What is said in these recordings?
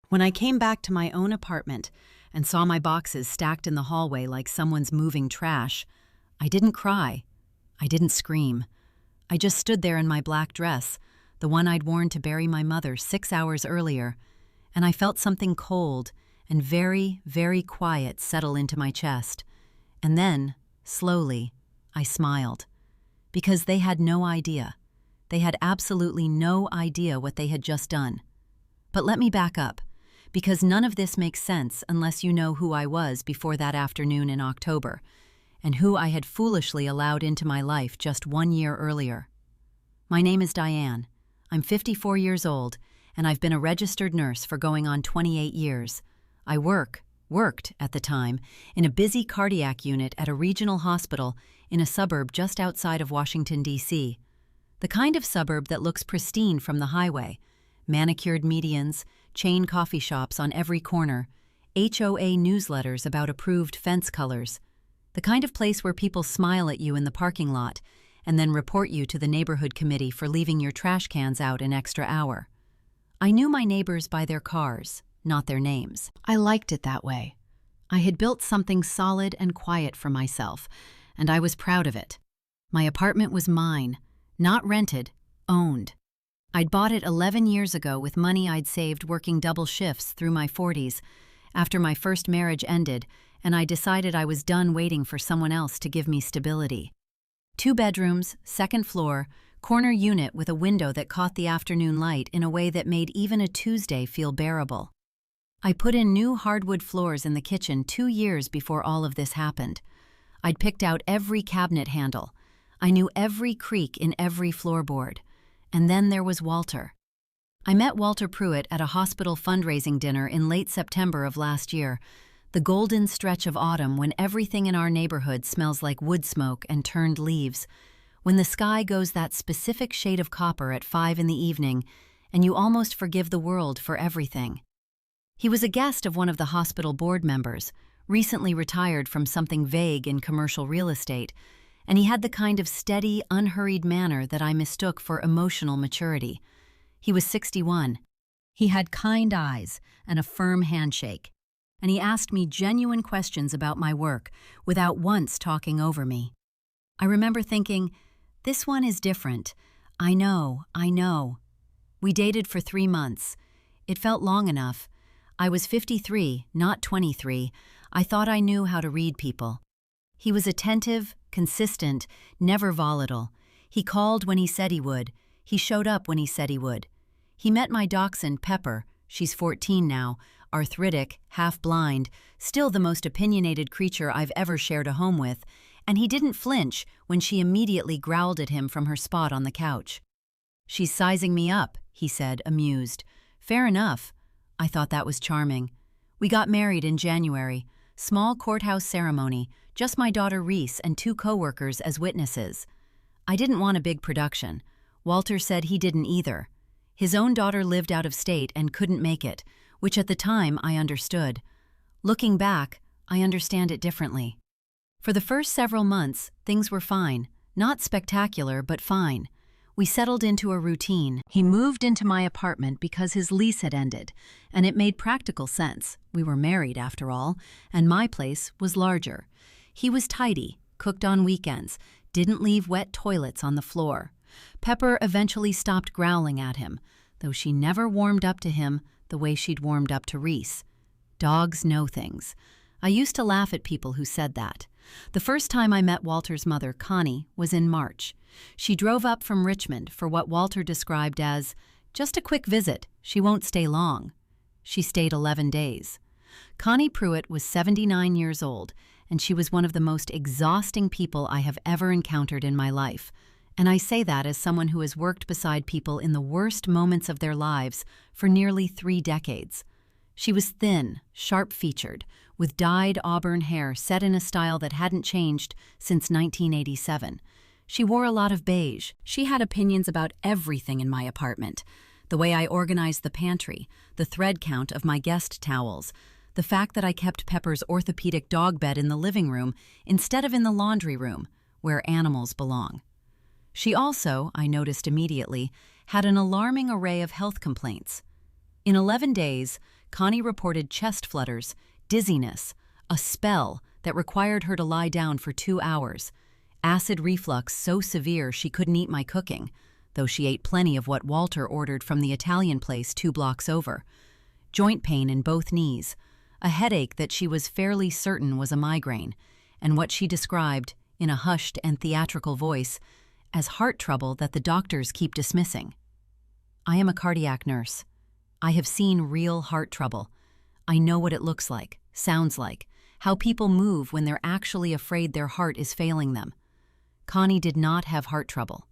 When I came back to my own apartment and saw my boxes stacked in the hallway like someone's moving trash, I didn't cry. I didn't scream. I just stood there in my black dress, the one I'd worn to bury my mother 6 hours earlier, and I felt something cold and very, very quiet settle into my chest. And then, slowly, I smiled. Because they had no idea. They had absolutely no idea what they had just done. But let me back up, because none of this makes sense unless you know who I was before that afternoon in October, and who I had foolishly allowed into my life just 1 year earlier. My name is Diane. I'm 54 years old, and I've been a registered nurse for going on 28 years. I worked at the time, in a busy cardiac unit at a regional hospital in a suburb just outside of Washington, D.C. The kind of suburb that looks pristine from the highway. Manicured medians, chain coffee shops on every corner, HOA newsletters about approved fence colors. The kind of place where people smile at you in the parking lot and then report you to the neighborhood committee for leaving your trash cans out an extra hour. I knew my neighbors by their cars, not their names. I liked it that way. I had built something solid and quiet for myself, and I was proud of it. My apartment was mine, not rented, owned. I'd bought it 11 years ago with money I'd saved working double shifts through my 40s, after my first marriage ended, and I decided I was done waiting for someone else to give me stability. 2 bedrooms, second floor, corner unit with a window that caught the afternoon light in a way that made even a Tuesday feel bearable. I put in new hardwood floors in the kitchen 2 years before all of this happened. I'd picked out every cabinet handle. I knew every creak in every floorboard. And then there was Walter. I met Walter Pruitt at a hospital fundraising dinner in late September of last year, the golden stretch of autumn when everything in our neighborhood smells like wood smoke and turned leaves, when the sky goes that specific shade of copper at 5 in the evening, and you almost forgive the world for everything. He was a guest of one of the hospital board members, recently retired from something vague in commercial real estate, and he had the kind of steady, unhurried manner that I mistook for emotional maturity. He was 61. He had kind eyes and a firm handshake, and he asked me genuine questions about my work without once talking over me. I remember thinking, this one is different. I know. We dated for 3 months. It felt long enough. I was 53, not 23. I thought I knew how to read people. He was attentive, consistent, never volatile. He called when he said he would. He showed up when he said he would. He met my dachshund, Pepper. She's 14 now, arthritic, half-blind, still the most opinionated creature I've ever shared a home with, and he didn't flinch when she immediately growled at him from her spot on the couch. "She's sizing me up," he said, amused. "Fair enough." I thought that was charming. We got married in January. Small courthouse ceremony, just my daughter Reese and 2 coworkers as witnesses. I didn't want a big production. Walter said he didn't either. His own daughter lived out of state and couldn't make it, which at the time I understood. Looking back, I understand it differently. For the first several months, things were fine. Not spectacular, but fine. We settled into a routine. He moved into my apartment because his lease had ended, and it made practical sense. We were married, after all, and my place was larger. He was tidy, cooked on weekends, didn't leave wet toilets on the floor. Pepper eventually stopped growling at him, though she never warmed up to him the way she'd warmed up to Reese. Dogs know things. I used to laugh at people who said that. The first time I met Walter's mother, Connie, was in March. She drove up from Richmond for what Walter described as just a quick visit. She won't stay long. She stayed 11 days. Connie Pruitt was 79 years old, and she was one of the most exhausting people I have ever encountered in my life. And I say that as someone who has worked beside people in the worst moments of their lives for nearly 3 decades. She was thin, sharp-featured, with dyed auburn hair set in a style that hadn't changed since 1987. She wore a lot of beige. She had opinions about everything in my apartment. The way I organized the pantry, the thread count of my guest towels, the fact that I kept Pepper's orthopedic dog bed in the living room instead of in the laundry room, where animals belong. She also, I noticed immediately, had an alarming array of health complaints. In 11 days, Connie reported chest flutters, dizziness, a spell that required her to lie down for 2 hours, acid reflux so severe she couldn't eat my cooking, though she ate plenty of what Walter ordered from the Italian place 2 blocks over, joint pain in both knees, a headache that she was fairly certain was a migraine, and what she described, in a hushed and theatrical voice, as heart trouble that the doctors keep dismissing. I am a cardiac nurse. I have seen real heart trouble. I know what it looks like, sounds like, how people move when they're actually afraid their heart is failing them. Connie did not have heart trouble.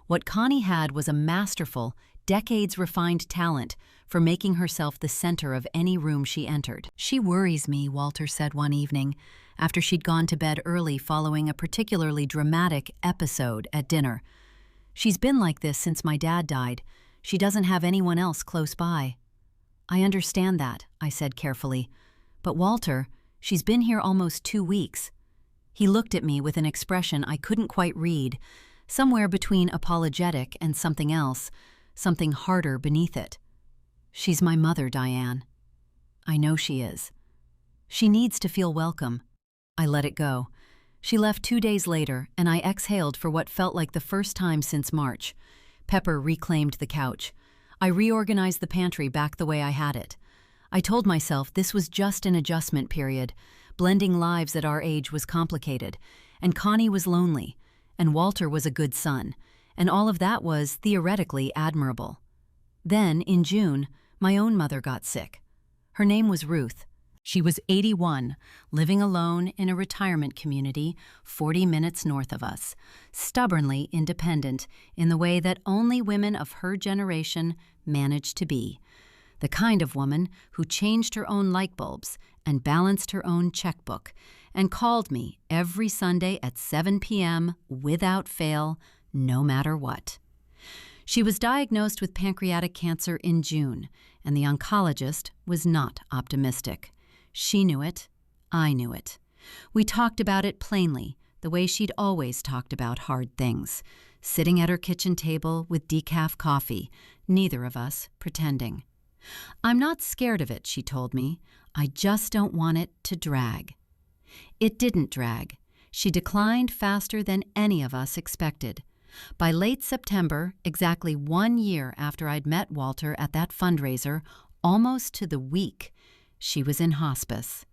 What Connie had was a masterful, decades-refined talent for making herself the center of any room she entered. "She worries me," Walter said one evening, after she'd gone to bed early following a particularly dramatic episode at dinner. "She's been like this since my dad died. She doesn't have anyone else close by." "I understand that," I said carefully. "But Walter, she's been here almost 2 weeks." He looked at me with an expression I couldn't quite read, somewhere between apologetic and something else, something harder beneath it. "She's my mother, Diane." "I know she is." "She needs to feel welcome." I let it go. She left 2 days later, and I exhaled for what felt like the first time since March. Pepper reclaimed the couch. I reorganized the pantry back the way I had it. I told myself this was just an adjustment period. Blending lives at our age was complicated, and Connie was lonely, and Walter was a good son, and all of that was, theoretically, admirable. Then, in June, my own mother got sick. Her name was Ruth. She was 81, living alone in a retirement community 40 minutes north of us, stubbornly independent in the way that only women of her generation managed to be. The kind of woman who changed her own light bulbs and balanced her own checkbook and called me every Sunday at 7 p.m. without fail, no matter what. She was diagnosed with pancreatic cancer in June, and the oncologist was not optimistic. She knew it. I knew it. We talked about it plainly, the way she'd always talked about hard things, sitting at her kitchen table with decaf coffee, neither of us pretending. "I'm not scared of it," she told me. "I just don't want it to drag." It didn't drag. She declined faster than any of us expected. By late September, exactly 1 year after I'd met Walter at that fundraiser, almost to the week, she was in hospice.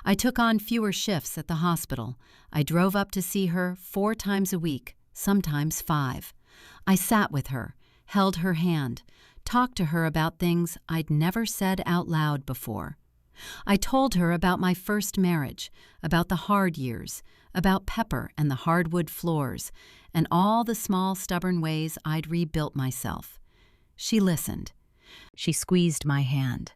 I took on fewer shifts at the hospital. I drove up to see her 4 times a week, sometimes 5. I sat with her, held her hand, talked to her about things I'd never said out loud before. I told her about my first marriage, about the hard years, about Pepper and the hardwood floors, and all the small stubborn ways I'd rebuilt myself. She listened. She squeezed my hand.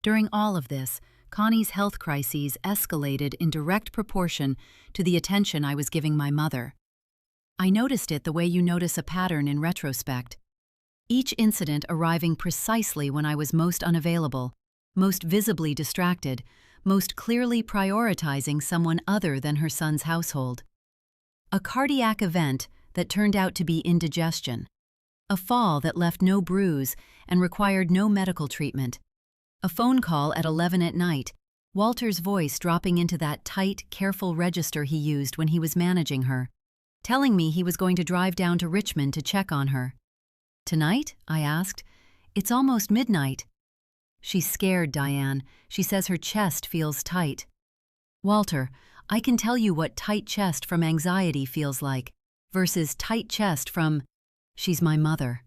During all of this, Connie's health crises escalated in direct proportion to the attention I was giving my mother. I noticed it the way you notice a pattern in retrospect. Each incident arriving precisely when I was most unavailable, most visibly distracted, most clearly prioritizing someone other than her son's household. A cardiac event that turned out to be indigestion. A fall that left no bruise and required no medical treatment. A phone call at 11 at night, Walter's voice dropping into that tight, careful register he used when he was managing her, telling me he was going to drive down to Richmond to check on her. "Tonight?" I asked. "It's almost midnight." "She's scared, Diane. She says her chest feels tight." "Walter, I can tell you what tight chest from anxiety feels like, versus tight chest from, 'She's my mother.'"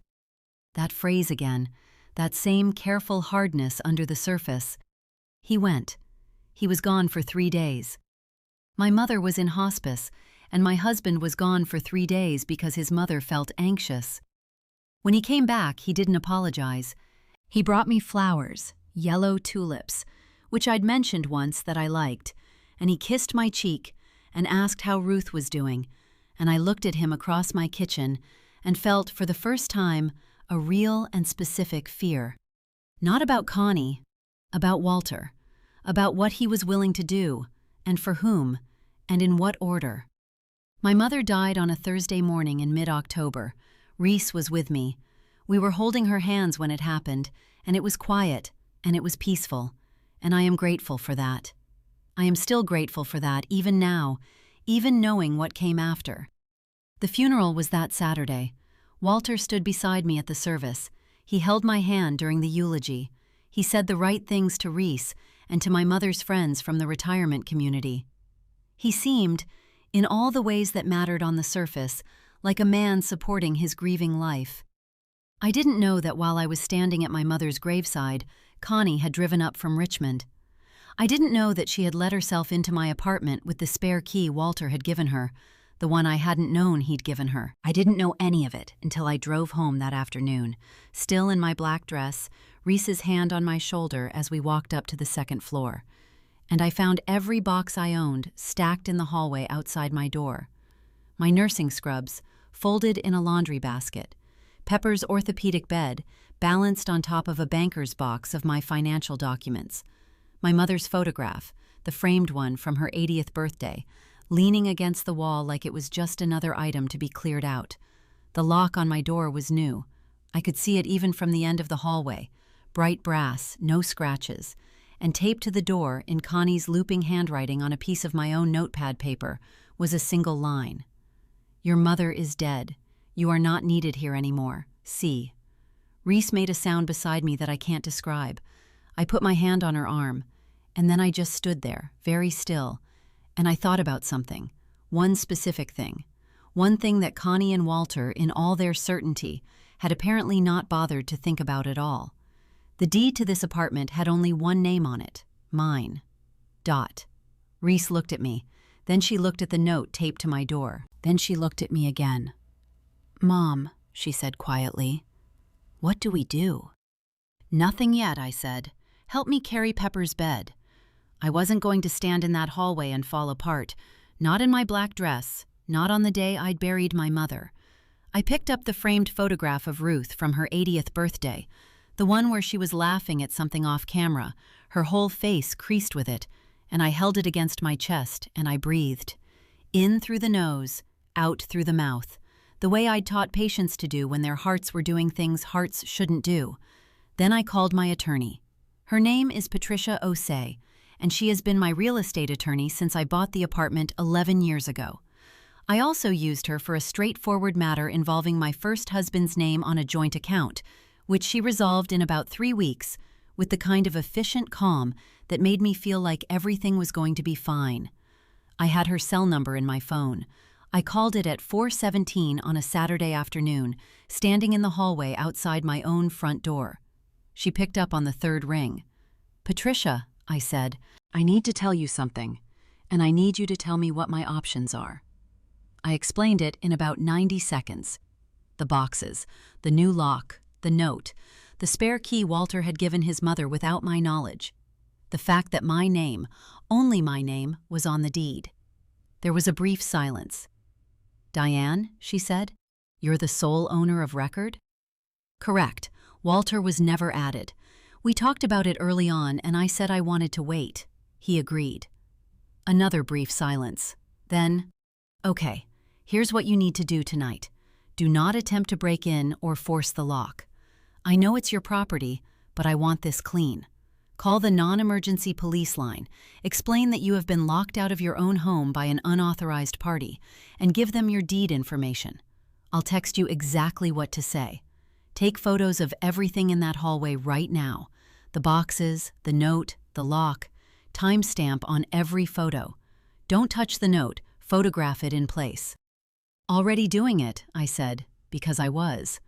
That phrase again, that same careful hardness under the surface. He went. He was gone for 3 days. My mother was in hospice, and my husband was gone for 3 days because his mother felt anxious. When he came back, he didn't apologize. He brought me flowers, yellow tulips, which I'd mentioned once that I liked, and he kissed my cheek and asked how Ruth was doing, and I looked at him across my kitchen and felt, for the first time, a real and specific fear. Not about Connie, about Walter, about what he was willing to do, and for whom, and in what order. My mother died on a Thursday morning in mid-October. Reese was with me. We were holding her hands when it happened, and it was quiet, and it was peaceful, and I am grateful for that. I am still grateful for that, even now, even knowing what came after. The funeral was that Saturday. Walter stood beside me at the service. He held my hand during the eulogy. He said the right things to Reese and to my mother's friends from the retirement community. He seemed, in all the ways that mattered on the surface, like a man supporting his grieving life. I didn't know that while I was standing at my mother's graveside, Connie had driven up from Richmond. I didn't know that she had let herself into my apartment with the spare key Walter had given her, the one I hadn't known he'd given her. I didn't know any of it until I drove home that afternoon, still in my black dress, Reese's hand on my shoulder as we walked up to the second floor. And I found every box I owned stacked in the hallway outside my door. My nursing scrubs, folded in a laundry basket. Pepper's orthopedic bed, balanced on top of a banker's box of my financial documents. My mother's photograph, the framed one from her 80th birthday, leaning against the wall like it was just another item to be cleared out. The lock on my door was new. I could see it even from the end of the hallway. Bright brass, no scratches. And taped to the door, in Connie's looping handwriting on a piece of my own notepad paper, was a single line. "Your mother is dead. You are not needed here anymore. See." Reese made a sound beside me that I can't describe. I put my hand on her arm, and then I just stood there, very still, and I thought about something, one specific thing, one thing that Connie and Walter, in all their certainty, had apparently not bothered to think about at all. The deed to this apartment had only one name on it, mine. Dot. Reese looked at me. Then she looked at the note taped to my door. Then she looked at me again. "Mom," she said quietly, "what do we do?" "Nothing yet," I said. "Help me carry Pepper's bed." I wasn't going to stand in that hallway and fall apart, not in my black dress, not on the day I'd buried my mother. I picked up the framed photograph of Ruth from her 80th birthday, the one where she was laughing at something off camera, her whole face creased with it, and I held it against my chest and I breathed. In through the nose, out through the mouth, the way I'd taught patients to do when their hearts were doing things hearts shouldn't do. Then I called my attorney. Her name is Patricia Osei, and she has been my real estate attorney since I bought the apartment 11 years ago. I also used her for a straightforward matter involving my first husband's name on a joint account, which she resolved in about 3 weeks, with the kind of efficient calm that made me feel like everything was going to be fine. I had her cell number in my phone. I called it at 4:17 on a Saturday afternoon, standing in the hallway outside my own front door. She picked up on the third ring. "Patricia," I said, "I need to tell you something, and I need you to tell me what my options are." I explained it in about 90 seconds. The boxes, the new lock, the note, the spare key Walter had given his mother without my knowledge, the fact that my name, only my name, was on the deed. There was a brief silence. "Diane," she said, "you're the sole owner of record?" "Correct. Walter was never added. We talked about it early on, and I said I wanted to wait. He agreed." Another brief silence. Then, "Okay, here's what you need to do tonight. Do not attempt to break in or force the lock. I know it's your property, but I want this clean. Call the non-emergency police line, explain that you have been locked out of your own home by an unauthorized party, and give them your deed information. I'll text you exactly what to say. Take photos of everything in that hallway right now. The boxes, the note, the lock. Timestamp on every photo. Don't touch the note, photograph it in place." "Already doing it," I said, because I was.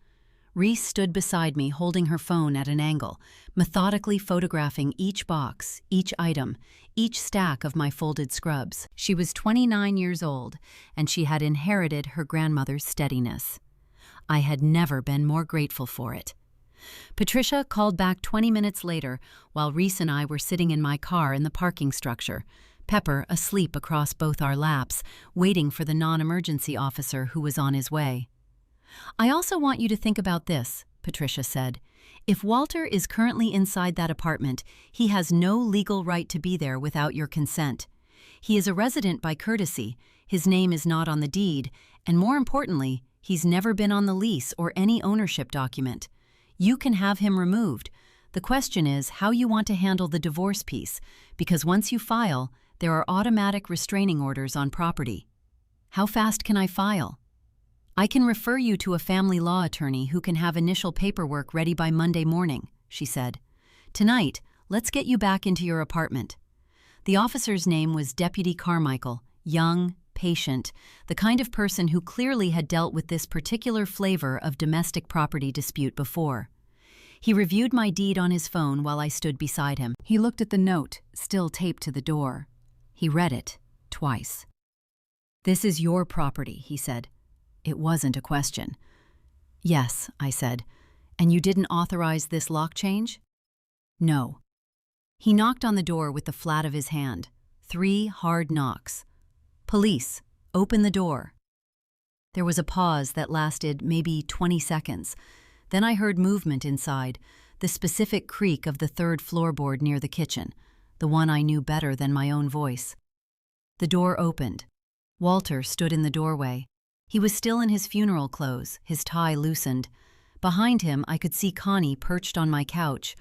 Reese stood beside me holding her phone at an angle, methodically photographing each box, each item, each stack of my folded scrubs. She was 29 years old, and she had inherited her grandmother's steadiness. I had never been more grateful for it. Patricia called back 20 minutes later while Reese and I were sitting in my car in the parking structure, Pepper asleep across both our laps, waiting for the non-emergency officer who was on his way. "I also want you to think about this," Patricia said. "If Walter is currently inside that apartment, he has no legal right to be there without your consent. He is a resident by courtesy, his name is not on the deed, and more importantly, he's never been on the lease or any ownership document. You can have him removed. The question is how you want to handle the divorce piece, because once you file, there are automatic restraining orders on property. How fast can I file? I can refer you to a family law attorney who can have initial paperwork ready by Monday morning, she said. Tonight, let's get you back into your apartment. The officer's name was Deputy Carmichael, young, patient, the kind of person who clearly had dealt with this particular flavor of domestic property dispute before. He reviewed my deed on his phone while I stood beside him. He looked at the note, still taped to the door. He read it, twice. "This is your property," he said. It wasn't a question. "Yes," I said. "And you didn't authorize this lock change?" "No." He knocked on the door with the flat of his hand. 3 hard knocks. "Police, open the door." There was a pause that lasted maybe 20 seconds. Then I heard movement inside, the specific creak of the 3rd floorboard near the kitchen, the one I knew better than my own voice. The door opened. Walter stood in the doorway. He was still in his funeral clothes, his tie loosened. Behind him, I could see Connie perched on my couch,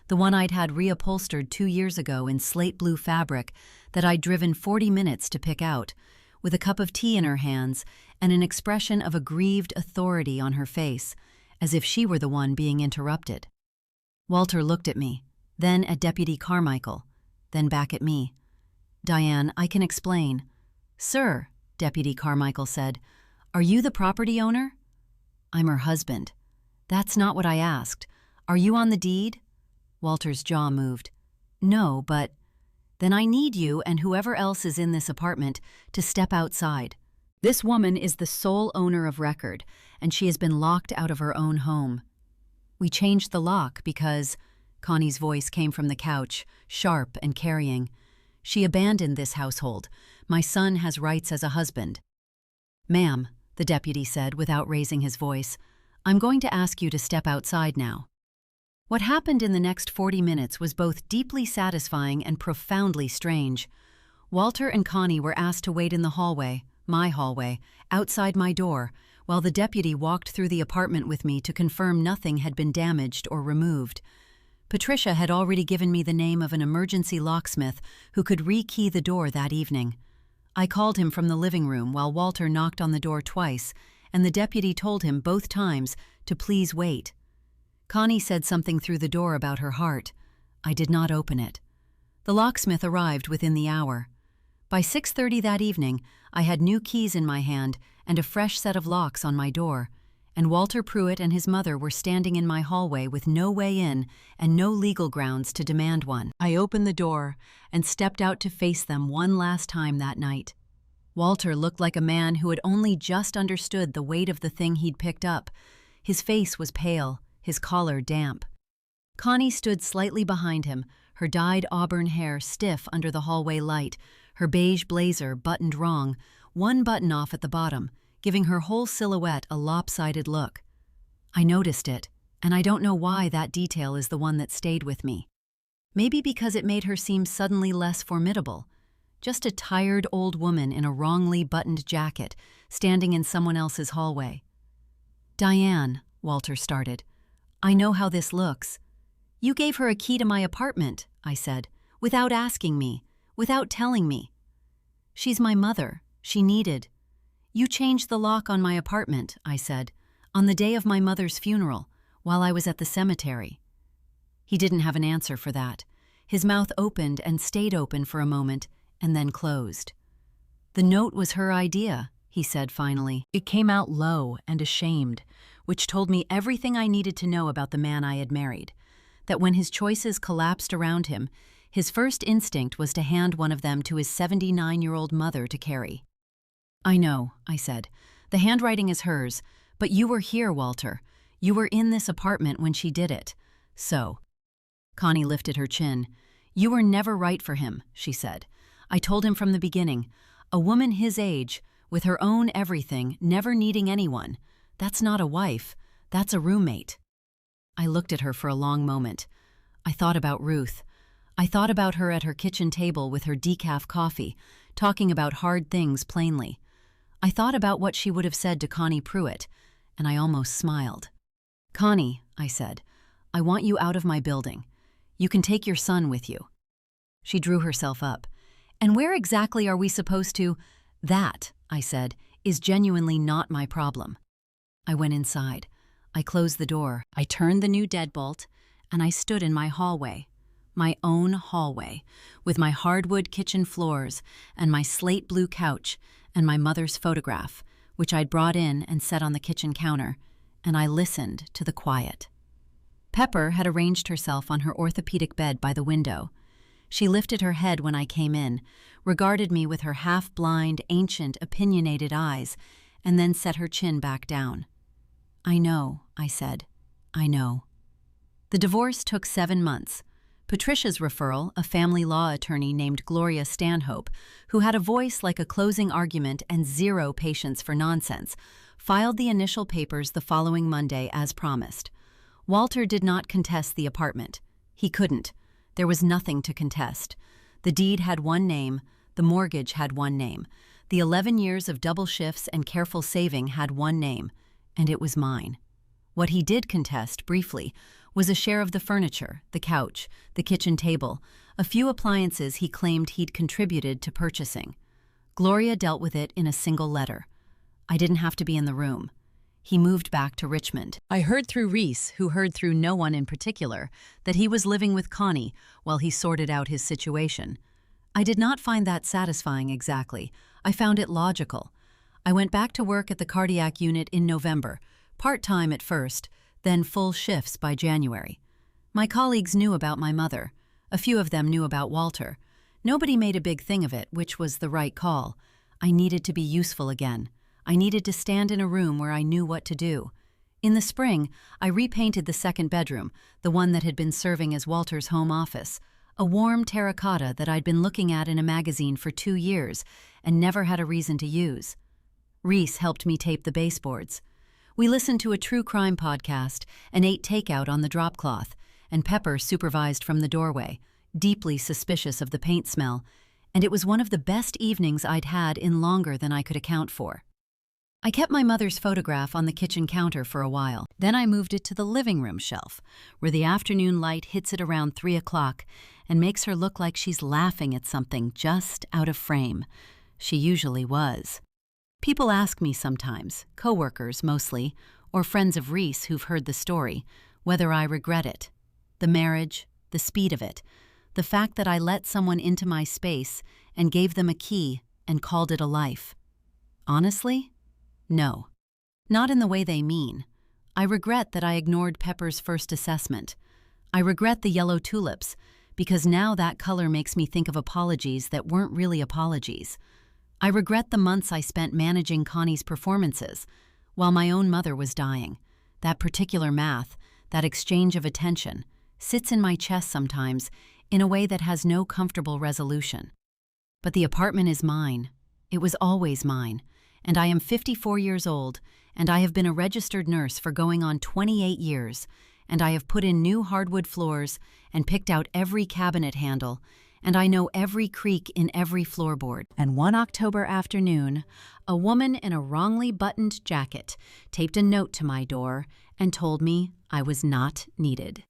the one I'd had reupholstered 2 years ago in slate blue fabric that I'd driven 40 minutes to pick out, with a cup of tea in her hands and an expression of aggrieved authority on her face, as if she were the one being interrupted. Walter looked at me, then at Deputy Carmichael, then back at me. "Diane, I can explain." "Sir," Deputy Carmichael said, "are you the property owner?" "I'm her husband." "That's not what I asked. Are you on the deed?" Walter's jaw moved. "No, but—" "Then I need you and whoever else is in this apartment to step outside. This woman is the sole owner of record, and she has been locked out of her own home. We changed the lock because—" Connie's voice came from the couch, sharp and carrying. "She abandoned this household. My son has rights as a husband." "Ma'am," the deputy said without raising his voice, "I'm going to ask you to step outside now." What happened in the next 40 minutes was both deeply satisfying and profoundly strange. Walter and Connie were asked to wait in the hallway, my hallway, outside my door, while the deputy walked through the apartment with me to confirm nothing had been damaged or removed. Patricia had already given me the name of an emergency locksmith who could rekey the door that evening. I called him from the living room while Walter knocked on the door twice, and the deputy told him both times to please wait. Connie said something through the door about her heart. I did not open it. The locksmith arrived within the hour. By 6:30 that evening, I had new keys in my hand and a fresh set of locks on my door, and Walter Pruitt and his mother were standing in my hallway with no way in and no legal grounds to demand one. I opened the door and stepped out to face them one last time that night. Walter looked like a man who had only just understood the weight of the thing he'd picked up. His face was pale, his collar damp. Connie stood slightly behind him, her dyed auburn hair stiff under the hallway light, her beige blazer buttoned wrong, one button off at the bottom, giving her whole silhouette a lopsided look. I noticed it, and I don't know why that detail is the one that stayed with me. Maybe because it made her seem suddenly less formidable. Just a tired old woman in a wrongly buttoned jacket, standing in someone else's hallway. "Diane," Walter started, "I know how this looks." "You gave her a key to my apartment," I said, "without asking me, without telling me." "She's my mother. She needed—" "You changed the lock on my apartment," I said, "on the day of my mother's funeral, while I was at the cemetery." He didn't have an answer for that. His mouth opened and stayed open for a moment, and then closed. "The note was her idea," he said finally. It came out low and ashamed, which told me everything I needed to know about the man I had married. That when his choices collapsed around him, his first instinct was to hand one of them to his 79-year-old mother to carry. "I know," I said. "The handwriting is hers, but you were here, Walter. You were in this apartment when she did it. So—" Connie lifted her chin. "You were never right for him," she said. "I told him from the beginning. A woman his age, with her own everything, never needing anyone. That's not a wife. That's a roommate." I looked at her for a long moment. I thought about Ruth. I thought about her at her kitchen table with her decaf coffee, talking about hard things plainly. I thought about what she would have said to Connie Pruitt, and I almost smiled. "Connie," I said, I want you out of my building. You can take your son with you." She drew herself up. "And where exactly are we supposed to—" "That," I said, "is genuinely not my problem." I went inside. I closed the door. I turned the new deadbolt, and I stood in my hallway. My own hallway, with my hardwood kitchen floors and my slate blue couch and my mother's photograph, which I'd brought in and set on the kitchen counter, and I listened to the quiet. Pepper had arranged herself on her orthopedic bed by the window. She lifted her head when I came in, regarded me with her half-blind, ancient, opinionated eyes, and then set her chin back down. "I know," I said. "I know." The divorce took 7 months. Patricia's referral, a family law attorney named Gloria Stanhope, who had a voice like a closing argument and zero patience for nonsense, filed the initial papers the following Monday as promised. Walter did not contest the apartment. He couldn't. There was nothing to contest. The deed had one name, the mortgage had one name, the 11 years of double shifts and careful saving had one name, and it was mine. What he did contest, briefly, was a share of the furniture, the couch, the kitchen table, a few appliances he claimed he'd contributed to purchasing. Gloria dealt with it in a single letter. I didn't have to be in the room. He moved back to Richmond. I heard through Reese, who heard through no one in particular, that he was living with Connie while he sorted out his situation. I did not find that satisfying exactly. I found it logical. I went back to work at the cardiac unit in November, part-time at first, then full shifts by January. My colleagues knew about my mother. A few of them knew about Walter. Nobody made a big thing of it, which was the right call. I needed to be useful again. I needed to stand in a room where I knew what to do. In the spring, I repainted the second bedroom, the one that had been serving as Walter's home office, a warm terracotta that I'd been looking at in a magazine for 2 years and never had a reason to use. Reese helped me tape the baseboards. We listened to a true crime podcast and ate takeout on the drop cloth, and Pepper supervised from the doorway, deeply suspicious of the paint smell, and it was one of the best evenings I'd had in longer than I could account for. I kept my mother's photograph on the kitchen counter for a while. Then I moved it to the living room shelf, where the afternoon light hits it around 3 o'clock and makes her look like she's laughing at something just out of frame. She usually was. People ask me sometimes, coworkers mostly, or friends of Reese who've heard the story, whether I regret it. The marriage, the speed of it, the fact that I let someone into my space and gave them a key and called it a life. Honestly? No. Not in the way they mean. I regret that I ignored Pepper's first assessment. I regret the yellow tulips, because now that color makes me think of apologies that weren't really apologies. I regret the months I spent managing Connie's performances while my own mother was dying. That particular math, that exchange of attention, sits in my chest sometimes in a way that has no comfortable resolution. But the apartment is mine. It was always mine, and I am 54 years old, and I have been a registered nurse for going on 28 years, and I have put in new hardwood floors and picked out every cabinet handle, and I know every creak in every floorboard. And one October afternoon, a woman in a wrongly buttoned jacket taped a note to my door and told me I was not needed.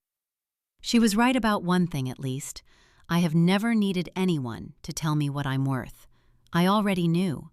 She was right about one thing at least. I have never needed anyone to tell me what I'm worth. I already knew.